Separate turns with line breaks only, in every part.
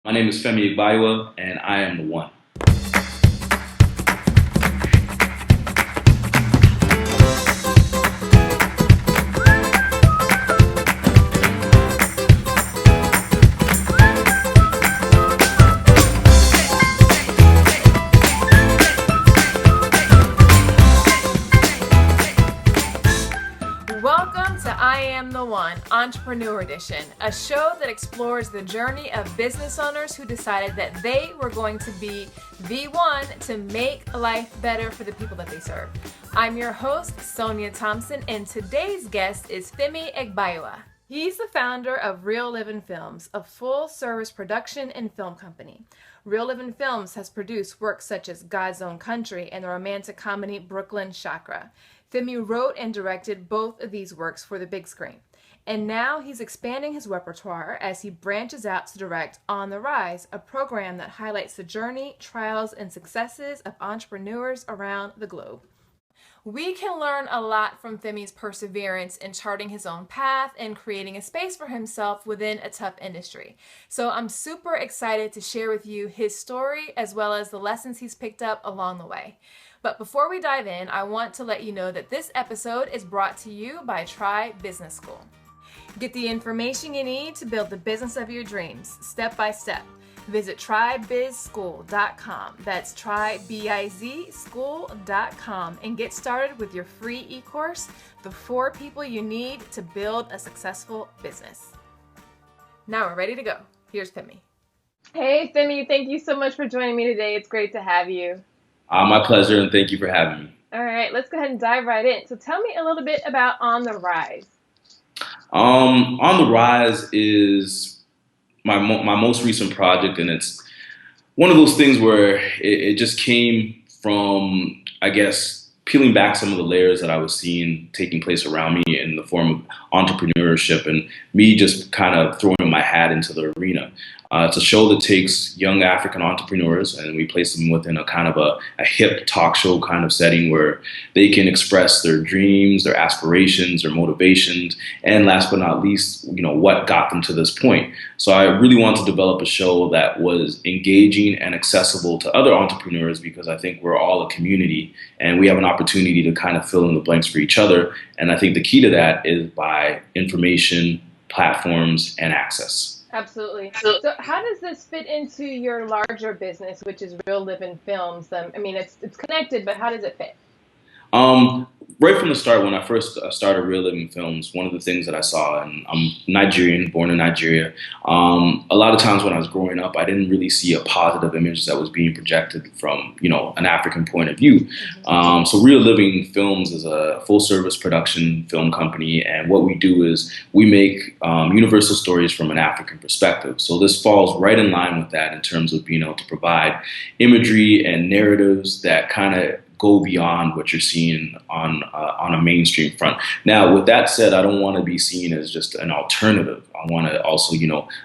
My name is Femi Agbayewa, and I am the one.
Welcome to I Am the One, Entrepreneur Edition, a show that explores the journey of business owners who decided that they were going to be the one to make life better for the people that they serve. I'm your host, Sonia Thompson, and today's guest is Femi Agbayewa. He's the founder of Real Livin Films, a full-service production and film company. Real Livin Films has produced works such as God's Own Country and the romantic comedy Brooklyn Chakra. Femi wrote and directed both of these works for the big screen. And now he's expanding his repertoire as he branches out to direct On the Rise, a program that highlights the journey, trials, and successes of entrepreneurs around the globe. We can learn a lot from Femi's perseverance in charting his own path and creating a space for himself within a tough industry. So I'm super excited to share with you his story as well as the lessons he's picked up along the way. But before we dive in, I want to let you know that this episode is brought to you by Try Business School. Get the information you need to build the business of your dreams, step by step. Visit trybizschool.com. That's trybizschool.com and get started with your free e-course, The 4 People You Need to Build a Successful Business. Now we're ready to go. Here's Femi. Hey, Femi, thank you so much for joining me today. It's great to have you.
My pleasure, and thank you for having me.
All right, let's go ahead and dive right in. So tell me a little bit about On the Rise.
On the Rise is my most recent project, and it's one of those things where it just came from, I guess, peeling back some of the layers that I was seeing taking place around me in the form of entrepreneurship and me just kind of throwing my hat into the arena. It's a show that takes young African entrepreneurs and we place them within a kind of a hip talk show kind of setting where they can express their dreams, their aspirations, their motivations, and last but not least, what got them to this point. So I really want to develop a show that was engaging and accessible to other entrepreneurs because I think we're all a community and we have an opportunity to kind of fill in the blanks for each other. And I think the key to that is by information, platforms, and access.
Absolutely. So how does this fit into your larger business, which is Real Livin Films? It's connected, but how does it fit?
Right from the start, when I first started Real Livin Films, one of the things that I saw, and I'm Nigerian, born in Nigeria, a lot of times when I was growing up, I didn't really see a positive image that was being projected from, an African point of view. So Real Livin Films is a full-service production film company, and what we do is we make universal stories from an African perspective. So this falls right in line with that in terms of being able to provide imagery and narratives that kind of go beyond what you're seeing on a mainstream front. Now, with that said, I don't want to be seen as just an alternative. I want to also,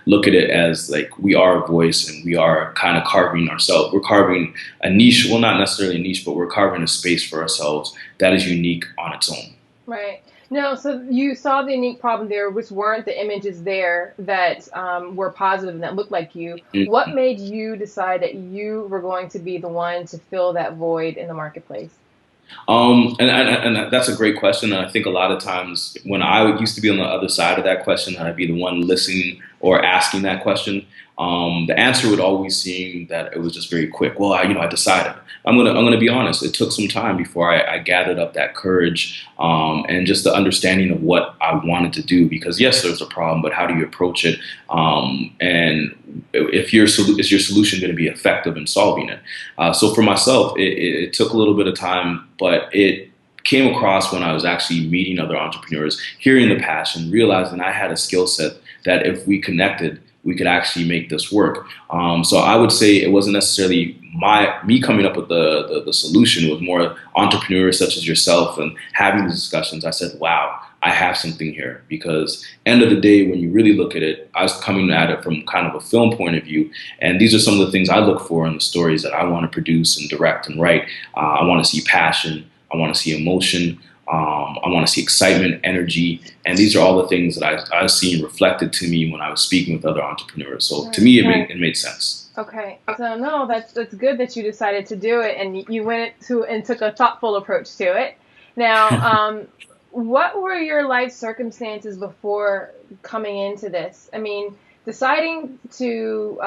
look at it as like we are a voice and we are kind of carving ourselves. We're carving a niche, well, not necessarily a niche, but we're carving a space for ourselves that is unique on its own.
Right. No, so you saw the unique problem there, which weren't the images there that were positive and that looked like you.
Mm-hmm.
What made you decide that you were going to be the one to fill that void in the marketplace?
And that's a great question. And I think a lot of times when I used to be on the other side of that question, I'd be the one listening or asking that question. The answer would always seem that it was just very quick. Well, I decided. I'm gonna be honest. It took some time before I gathered up that courage and just the understanding of what I wanted to do. Because yes, there's a problem, but how do you approach it? And is your solution going to be effective in solving it? So for myself, it took a little bit of time, but it came across when I was actually meeting other entrepreneurs, hearing the passion, realizing I had a skill set that if we connected, we could actually make this work. So I would say it wasn't necessarily me coming up with the solution. It was more entrepreneurs such as yourself and having these discussions. I said, wow, I have something here, because end of the day, when you really look at it, I was coming at it from kind of a film point of view. And these are some of the things I look for in the stories that I want to produce and direct and write. I want to see passion. I want to see emotion. I want to see excitement, energy, and these are all the things that I was seeing reflected to me when I was speaking with other entrepreneurs. So to me, it made sense.
Okay, so no, that's good that you decided to do it, and you went to and took a thoughtful approach to it. Now, what were your life circumstances before coming into this? I mean, deciding to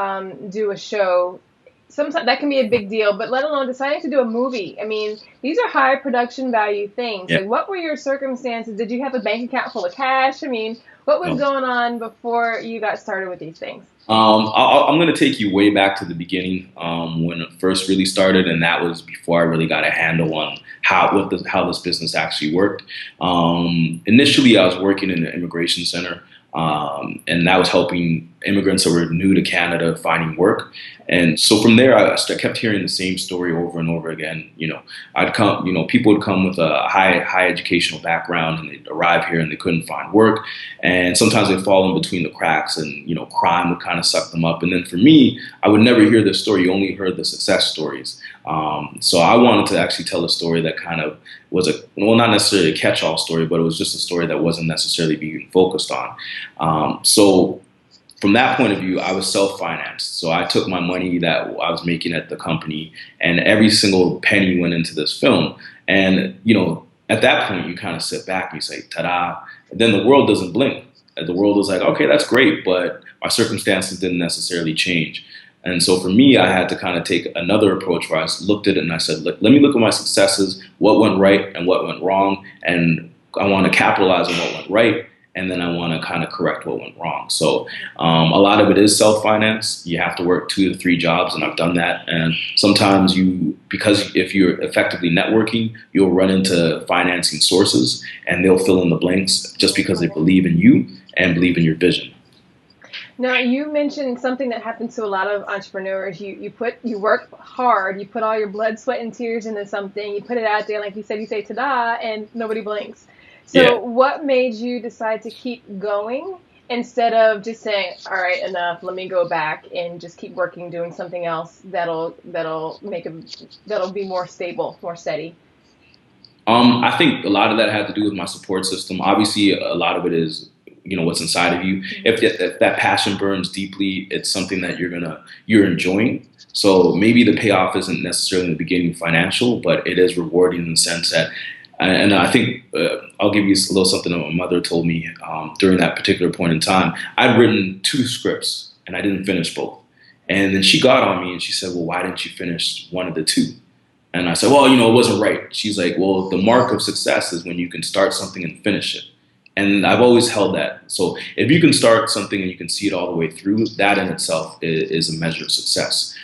do a show, sometimes that can be a big deal, but let alone deciding to do a movie. I mean, these are high production value things.
Yeah.
Like, what were your circumstances? Did you have a bank account full of cash? I mean, what was going on before you got started with these things?
I'm going to take you way back to the beginning when it first really started, and that was before I really got a handle on how this business actually worked. Initially, I was working in an immigration center, and that was helping immigrants that were new to Canada finding work. And so from there, I kept hearing the same story over and over again. People would come with a high educational background, and they'd arrive here and they couldn't find work. And sometimes they'd fall in between the cracks, and crime would kind of suck them up. And then for me, I would never hear this story. You only heard the success stories. So I wanted to actually tell a story that kind of was not necessarily a catch-all story, but it was just a story that wasn't necessarily being focused on. So from that point of view, I was self-financed. So I took my money that I was making at the company, and every single penny went into this film. And, at that point, you kind of sit back and you say, ta-da. And then the world doesn't blink. The world is like, okay, that's great, but my circumstances didn't necessarily change. And so for me, I had to kind of take another approach where I looked at it and I said, let me look at my successes, what went right and what went wrong. And I want to capitalize on what went right. And then I want to kind of correct what went wrong. So a lot of it is self-finance. You have to work 2 to 3 jobs, and I've done that. And sometimes because if you're effectively networking, you'll run into financing sources, and they'll fill in the blanks just because they believe in you and believe in your vision.
Now, you mentioned something that happens to a lot of entrepreneurs. You work hard, you put all your blood, sweat, and tears into something, you put it out there, like you said, you say ta-da, and nobody blinks. So What made you decide to keep going instead of just saying, all right, enough, let me go back and just keep working, doing something else that'll be more stable, more steady?
I think a lot of that had to do with my support system. Obviously, a lot of it is, what's inside of you. If that passion burns deeply, it's something that you're enjoying. So maybe the payoff isn't necessarily in the beginning financial, but it is rewarding in the sense that. And I think I'll give you a little something that my mother told me during that particular point in time. I'd written 2 scripts and I didn't finish both. And then she got on me and she said, well, why didn't you finish one of the 2? And I said, well, it wasn't right. She's like, well, the mark of success is when you can start something and finish it. And I've always held that. So if you can start something and you can see it all the way through, that in itself is a measure of success.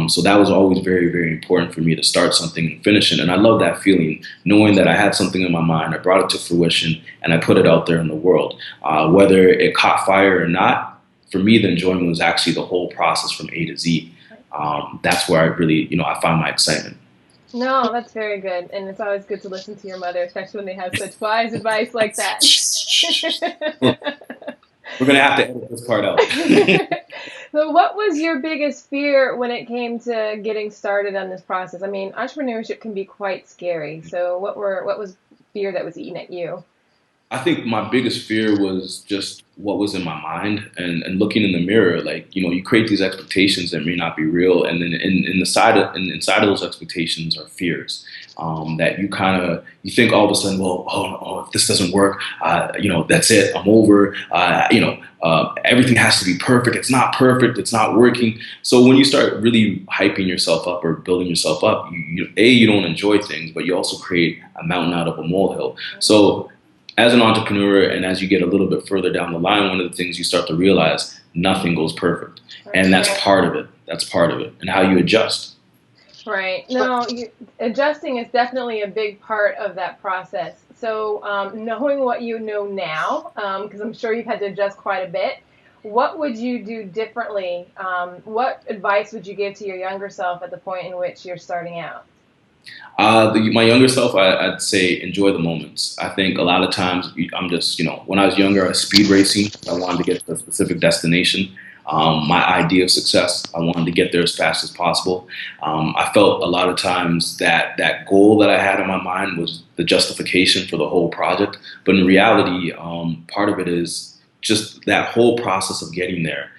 So that was always very, very important for me to start something and finish it. And I love that feeling, knowing that I had something in my mind, I brought it to fruition, and I put it out there in the world. Whether it caught fire or not, for me, the enjoyment was actually the whole process from A to Z. That's where I really, I find my excitement.
No, that's very good. And it's always good to listen to your mother, especially when they have such wise advice like that.
We're going to have to edit this part out.
So what was your biggest fear when it came to getting started on this process? I mean, entrepreneurship can be quite scary. So what was fear that was eating at you?
I think my biggest fear was just what was in my mind and looking in the mirror. Like, you create these expectations that may not be real. And then inside of those expectations are fears that you think all of a sudden, well, if this doesn't work, that's it, I'm over. Everything has to be perfect. It's not perfect. It's not working. So when you start really hyping yourself up or building yourself up, you don't enjoy things, but you also create a mountain out of a molehill. So as an entrepreneur, and as you get a little bit further down the line, one of the things you start to realize, nothing goes perfect. And that's part of it. That's part of it. And how you adjust.
Right. No, adjusting is definitely a big part of that process. So knowing what you know now, because I'm sure you've had to adjust quite a bit, what would you do differently? What advice would you give to your younger self at the point in which you're starting out?
My younger self, I'd say enjoy the moments. I think a lot of times I'm just, when I was younger, I was speed racing. I wanted to get to a specific destination. my idea of success. I wanted to get there as fast as possible. I felt a lot of times that that goal that I had in my mind was the justification for the whole project. But in reality, part of it is just that whole process of getting there.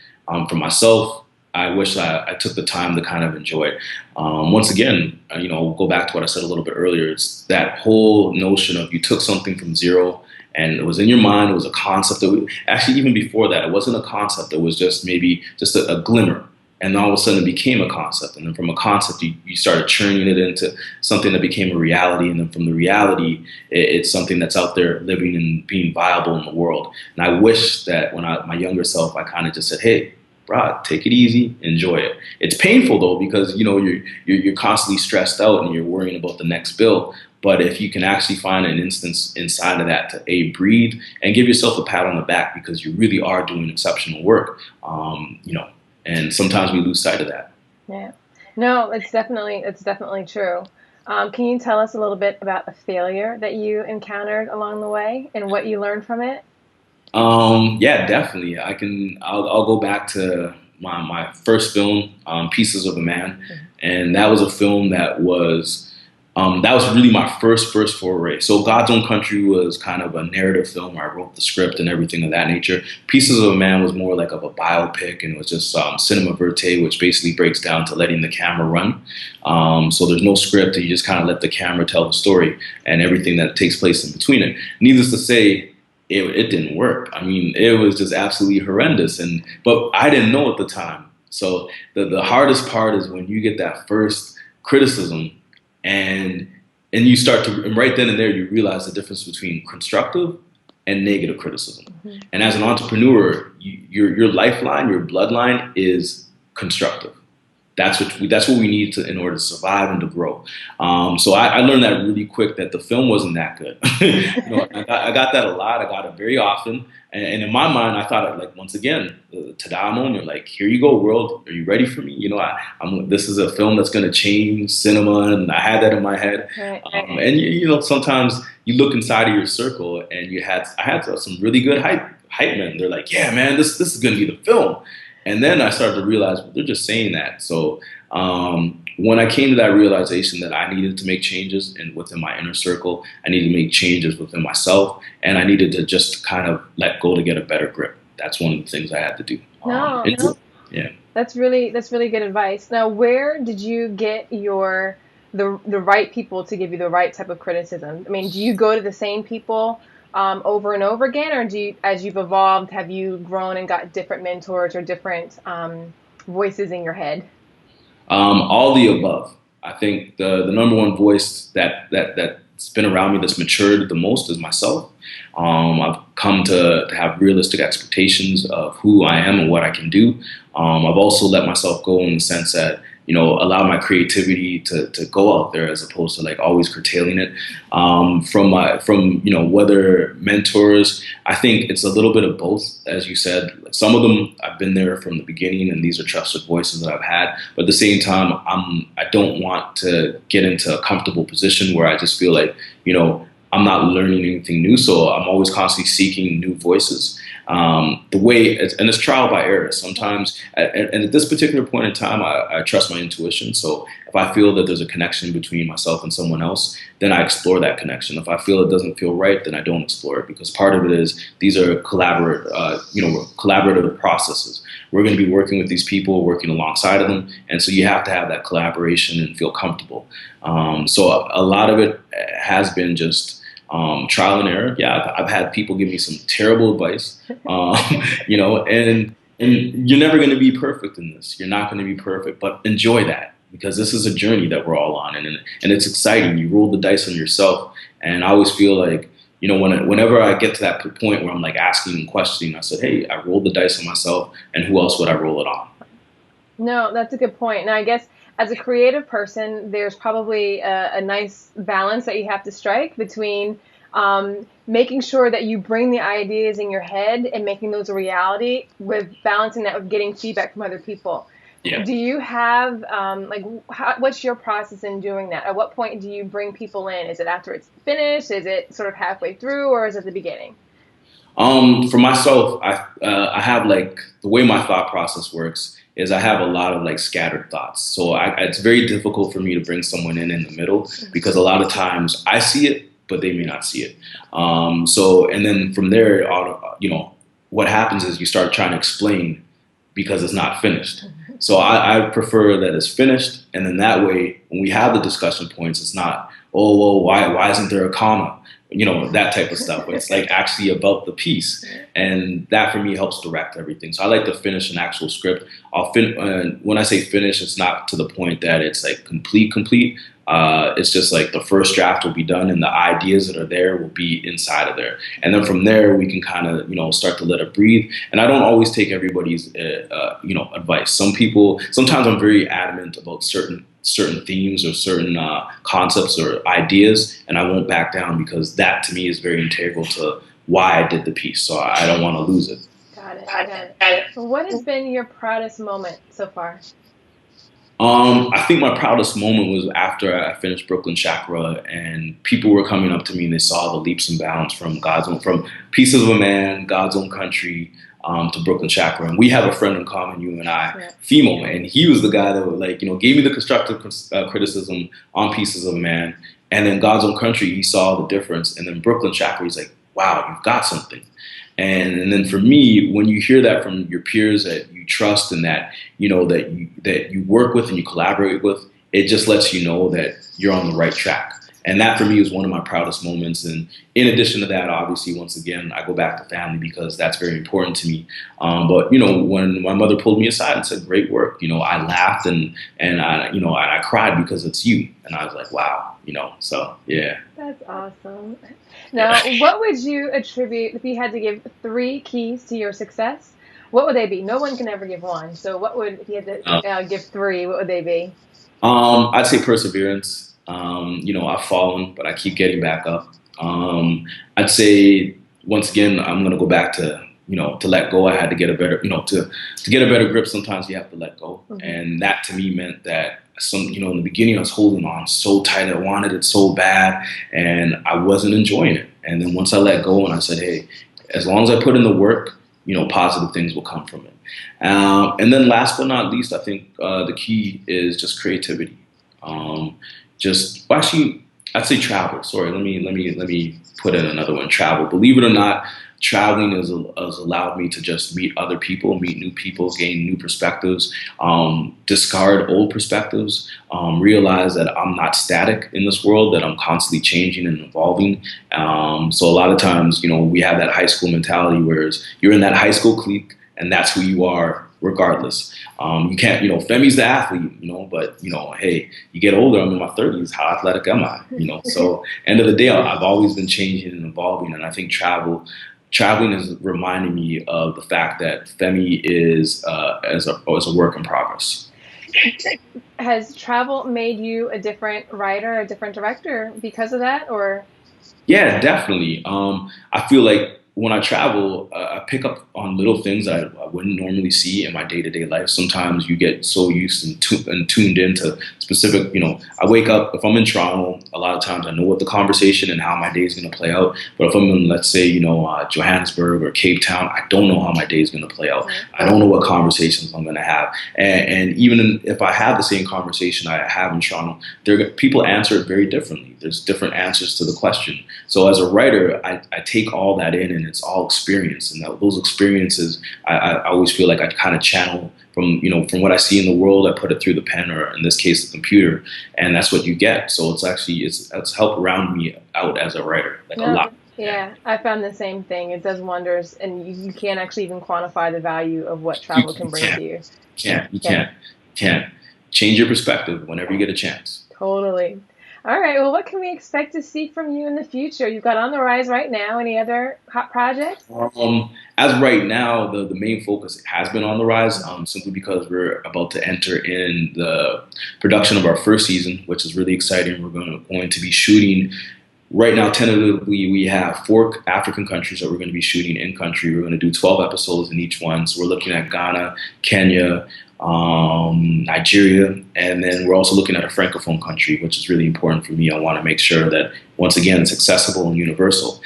For myself, I wish I took the time to kind of enjoy it. Once again, we'll go back to what I said a little bit earlier. It's that whole notion of you took something from zero and it was in your mind. It was a concept actually, even before that, it wasn't a concept. It was just maybe just a glimmer. And all of a sudden it became a concept. And then from a concept, you started churning it into something that became a reality. And then from the reality, it's something that's out there living and being viable in the world. And I wish that when my younger self, I kind of just said, hey, bro, take it easy, enjoy it. It's painful though, because you're constantly stressed out and you're worrying about the next bill. But if you can actually find an instance inside of that to breathe and give yourself a pat on the back because you really are doing exceptional work, and sometimes we lose sight of that.
Yeah, no, it's definitely true. Can you tell us a little bit about a failure that you encountered along the way and what you learned from it?
Yeah, definitely. I'll go back to my first film, Pieces of a Man, and that was a film that was really my first foray. So God's Own Country was kind of a narrative film where I wrote the script and everything of that nature. Pieces of a Man was more like of a biopic, and it was just cinema verite, which basically breaks down to letting the camera run. So there's no script, and you just kind of let the camera tell the story and everything that takes place in between it. Needless to say, it didn't work. I mean, it was just absolutely horrendous, but I didn't know at the time. So the hardest part is when you get that first criticism and you start to, and right then and there you realize the difference between constructive and negative criticism. And as an entrepreneur, your lifeline, your bloodline is constructive. That's what we need to in order to survive and to grow. So I learned that really quick, that the film wasn't that good. I got that a lot. I got it very often, and in my mind, I thought, like, once again, tada moment, like, here you go, world. Are you ready for me? This is a film that's going to change cinema, and I had that in my head.
Right.
And sometimes you look inside of your circle, and I had some really good hype men. They're like, yeah, man, this is going to be the film. And then I started to realize, well, they're just saying that. So when I came to that realization that I needed to make changes within my inner circle, I needed to make changes within myself, and I needed to just kind of let go to get a better grip. That's one of the things I had to do.
No.
Yeah.
That's really good advice. Now, where did you get the right people to give you the right type of criticism? I mean, do you go to the same people over and over again, or as you've evolved, have you grown and got different mentors or different voices in your head?
All the above. I think the number one voice that's been around me that's matured the most is myself. I've come to have realistic expectations of who I am and what I can do. I've also let myself go in the sense that, allow my creativity to go out there as opposed to like always curtailing it. From whether mentors, I think it's a little bit of both. As you said, some of them I've been there from the beginning, and these are trusted voices that I've had. But at the same time, I don't want to get into a comfortable position where I just feel like, I'm not learning anything new. So I'm always constantly seeking new voices. It's trial by error sometimes. And at this particular point in time, I trust my intuition. So if I feel that there's a connection between myself and someone else, then I explore that connection. If I feel it doesn't feel right, then I don't explore it, because part of it is these are collaborative processes. We're going to be working with these people, working alongside of them. And so you have to have that collaboration and feel comfortable. So a lot of it has been just trial and error. Yeah, I've had people give me some terrible advice, and you're never going to be perfect in this. You're not going to be perfect, but enjoy that, because this is a journey that we're all on, and it's exciting. You roll the dice on yourself, and I always feel like, whenever I get to that point where I'm like asking and questioning, I said, hey, I rolled the dice on myself, and who else would I roll it on?
No, that's a good point. Now, I guess as a creative person, there's probably a nice balance that you have to strike between making sure that you bring the ideas in your head and making those a reality, with balancing that with getting feedback from other people.
Yeah.
Do you have, what's your process in doing that? At what point do you bring people in? Is it after it's finished? Is it sort of halfway through, or is it the beginning?
For myself, I have like the way my thought process works is I have a lot of like scattered thoughts. So it's very difficult for me to bring someone in the middle because a lot of times I see it, but they may not see it. So and then from there, what happens is you start trying to explain because it's not finished. So I prefer that it's finished, and then that way, when we have the discussion points, it's not, oh, well, why isn't there a comma? That type of stuff. It's like actually about the piece, and that for me helps direct everything. So I like to finish an actual script. When I say finish, it's not to the point that it's like complete. It's just like the first draft will be done, and the ideas that are there will be inside of there, and then from there we can kind of start to let it breathe. And I don't always take everybody's advice. Sometimes I'm very adamant about certain themes or certain concepts or ideas, and I won't back down because that to me is very integral to why I did the piece. So I don't want to lose it.
Got it. Got it. So what has been your proudest moment so far?
I think my proudest moment was after I finished Brooklyn Chakra, and people were coming up to me and they saw the leaps and bounds from from Pieces of a Man, God's Own Country, to Brooklyn Chakra. And we have a friend in common, you and I, yeah. Femo, and he was the guy that gave me the constructive criticism on Pieces of a Man. And then God's Own Country, he saw the difference. And then Brooklyn Chakra, he's like, wow, you've got something. And then for me, when you hear that from your peers that you trust and that that you work with and you collaborate with, it just lets you know that you're on the right track. And that for me is one of my proudest moments. And in addition to that, obviously, once again, I go back to family because that's very important to me. But when my mother pulled me aside and said, "Great work," I laughed and I cried because it's you. And I was like, wow, so yeah.
That's awesome. Now, what would you attribute if you had to give 3 keys to your success? What would they be? No one can ever give one. So if you had to give 3, what would they be?
I'd say perseverance. I've fallen, but I keep getting back up. I'd say once again, I'm going to go back to, to let go. I had to get a better, to get a better grip. Sometimes you have to let go. Mm-hmm. And that to me meant that in the beginning I was holding on so tight. I wanted it so bad and I wasn't enjoying it. And then once I let go and I said, hey, as long as I put in the work, positive things will come from it. And then last but not least, I think the key is just creativity. I'd say travel. Sorry, let me put in another one. Travel. Believe it or not, traveling has allowed me to just meet other people, meet new people, gain new perspectives, discard old perspectives, realize that I'm not static in this world, that I'm constantly changing and evolving. So a lot of times, we have that high school mentality, whereas you're in that high school clique and that's who you are regardless. You can't, Femi's the athlete, but, hey, you get older, I'm in my 30s, how athletic am I? So end of the day, I've always been changing and evolving. And I think traveling is reminding me of the fact that Femi is as a work in progress.
Has travel made you a different writer, a different director because of that, or?
Yeah, definitely. I feel like when I travel, I pick up on little things that I wouldn't normally see in my day-to-day life. Sometimes you get so used and tuned into specific, I wake up, if I'm in Toronto, a lot of times I know what the conversation and how my day is going to play out. But if I'm in, let's say, Johannesburg or Cape Town, I don't know how my day is going to play out. I don't know what conversations I'm going to have. And even if I have the same conversation I have in Toronto, people answer it very differently. There's different answers to the question. So as a writer, I take all that in, and it's all experience. And those experiences, I always feel like I kind of channel from what I see in the world. I put it through the pen, or in this case, the computer, and that's what you get. So it's helped round me out as a writer, a lot.
Yeah, I found the same thing. It does wonders, and you can't actually even quantify the value of what travel can bring to you.
You can't. Change your perspective whenever you get a chance.
Totally. All right. Well, what can we expect to see from you in the future? You've got On the Rise right now. Any other hot projects?
As right now, the main focus has been On the Rise, simply because we're about to enter in the production of our first season, which is really exciting. We're going to be shooting. Right now, tentatively, we have 4 African countries that we're going to be shooting in country. We're going to do 12 episodes in each one. So we're looking at Ghana, Kenya, Nigeria, and then we're also looking at a francophone country, which is really important for me. I want to make sure that once again it's accessible and universal.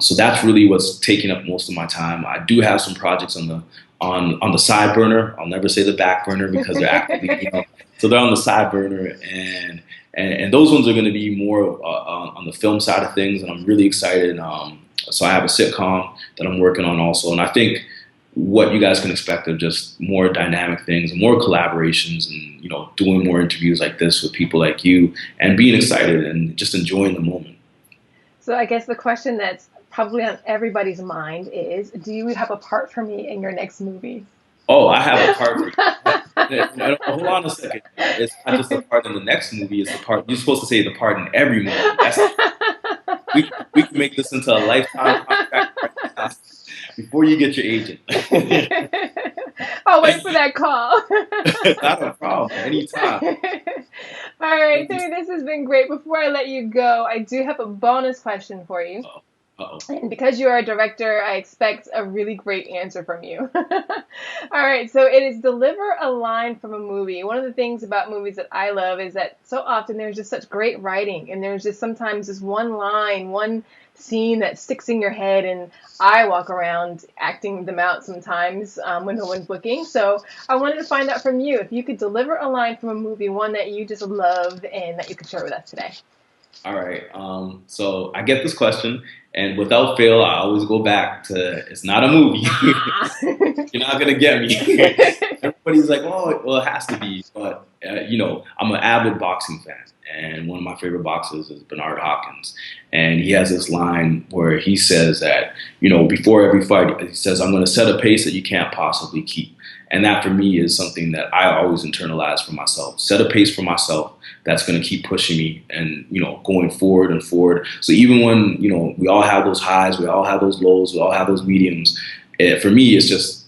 So that's really what's taking up most of my time. I do have some projects on the side burner. I'll never say the back burner because they're actively, so they're on the side burner, and those ones are going to be more on the film side of things, and I'm really excited. So I have a sitcom that I'm working on also, and I think what you guys can expect of just more dynamic things and more collaborations, and doing more interviews like this with people like you, and being excited and just enjoying the moment.
So I guess the question that's probably on everybody's mind is, do you have a part for me in your next movie?
Oh, I have a part for you. Hold on a second. It's not just the part in the next movie. It's the part you're supposed to say the part in every movie. We can make this into a lifetime contract right now before you get your agent.
I'll wait for that call.
Not a problem. Anytime.
All right, Femi, this has been great. Before I let you go, I do have a bonus question for you.
Uh-oh.
And because you are a director, I expect a really great answer from you. All right, so it is deliver a line from a movie. One of the things about movies that I love is that so often there's just such great writing, and there's just sometimes just one line, one scene that sticks in your head, and I walk around acting them out sometimes when no one's looking. So I wanted to find out from you if you could deliver a line from a movie, one that you just love and that you could share with us today.
All right. So I get this question, and without fail, I always go back to it's not a movie. You're not gonna get me. Everybody's like, oh, well, it has to be. But I'm an avid boxing fan, and one of my favorite boxers is Bernard Hopkins, and he has this line where he says that before every fight, he says, "I'm going to set a pace that you can't possibly keep." And that for me is something that I always internalize for myself. Set a pace for myself that's going to keep pushing me and, going forward and forward. So even when, we all have those highs, we all have those lows, we all have those mediums. For me, it's just,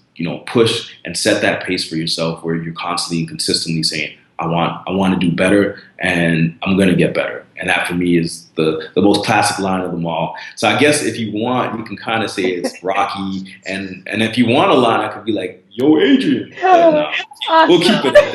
push and set that pace for yourself where you're constantly and consistently saying, I want to do better, and I'm going to get better. And that for me is the most classic line of them all. So I guess if you want, you can kind of say it's Rocky. And if you want a line, I could be like, yo, Adrian. But no,
awesome.
We'll keep it at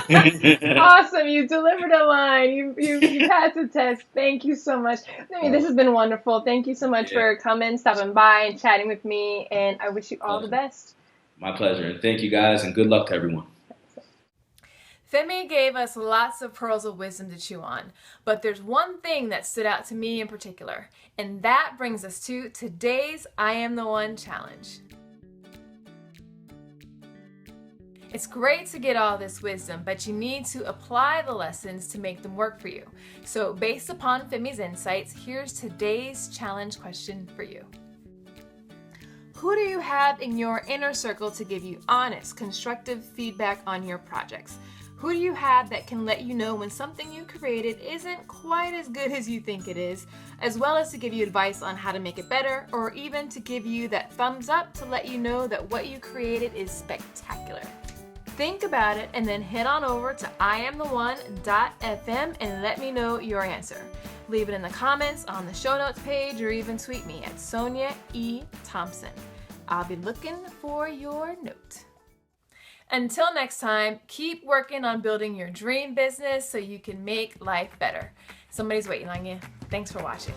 that. Awesome. You delivered a line. You passed the test. Thank you so much. I mean, this has been wonderful. Thank you so much for coming, stopping by, and chatting with me. And I wish you all the best.
My pleasure. And thank you, guys. And good luck to everyone.
Femi gave us lots of pearls of wisdom to chew on, but there's one thing that stood out to me in particular, and that brings us to today's I Am the One challenge. It's great to get all this wisdom, but you need to apply the lessons to make them work for you. So based upon Femi's insights, here's today's challenge question for you. Who do you have in your inner circle to give you honest, constructive feedback on your projects? Who do you have that can let you know when something you created isn't quite as good as you think it is, as well as to give you advice on how to make it better, or even to give you that thumbs up to let you know that what you created is spectacular? Think about it and then head on over to iamtheone.fm and let me know your answer. Leave it in the comments, on the show notes page, or even tweet me at Sonia E. Thompson. I'll be looking for your note. Until next time, keep working on building your dream business so you can make life better. Somebody's waiting on you. Thanks for watching.